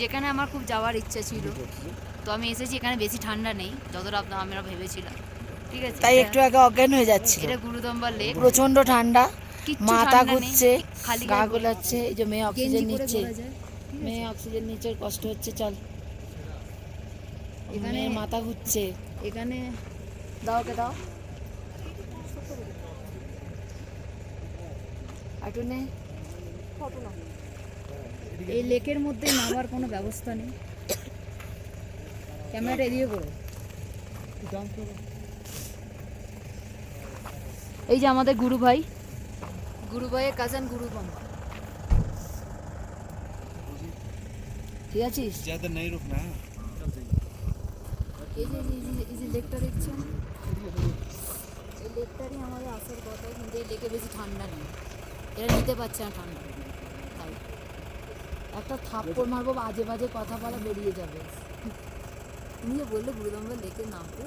যেখানে আমার খুব যাওয়ার ইচ্ছা ছিল, তো আমি এসেছি। এখানে বেশি ঠান্ডা নেই যতটা আমরা ভেবেছিলাম, ঠিক আছে। তাই একটু আগে অজ্ঞান হয়ে যাচ্ছিল। এটা গুরুদম্বার লেক, প্রচন্ড ঠান্ডা, কিচ্ছু মাথা ঠান্ডা নেই, ঘুরছে, খালি গা গায়ে গোলাচ্ছে। এই যে মেয়ে গেঞ্জি অক্সিজেন পরে নিচ্ছে, ঘোরা যায়, ঠিক মেয়ে আছে। অক্সিজেন নিচ্ছে, কষ্ট হচ্ছে। চল, এখানে মেয়ের মাথা ঘুরছে। এখানে দাও, কে দাও, একটু নে। এই লেকের মধ্যে নামার কোনো ব্যবস্থা নেই। ক্যামেরাটা এদিকে করো। এই যে আমাদের গুরু ভাই, গুরু ভাইয়ের কাজান গুরু বাম্বা, ঠিক আছিস? ज़्यादा नहीं रुकना है। এই যে লেকটা দেখছেন, এই লেকটারই আমাদের আসার কথা, কিন্তু এই লেকে বেশি ঠান্ডা নেই, এরা নিতে পারছে না ঠান্ডা। তাই একটা থাপ্পড় মারবো, বাজে বাজে কথা বলা বেরিয়ে যাবে। তুমি যে বললে গুরুদম্বার লেকের নামতে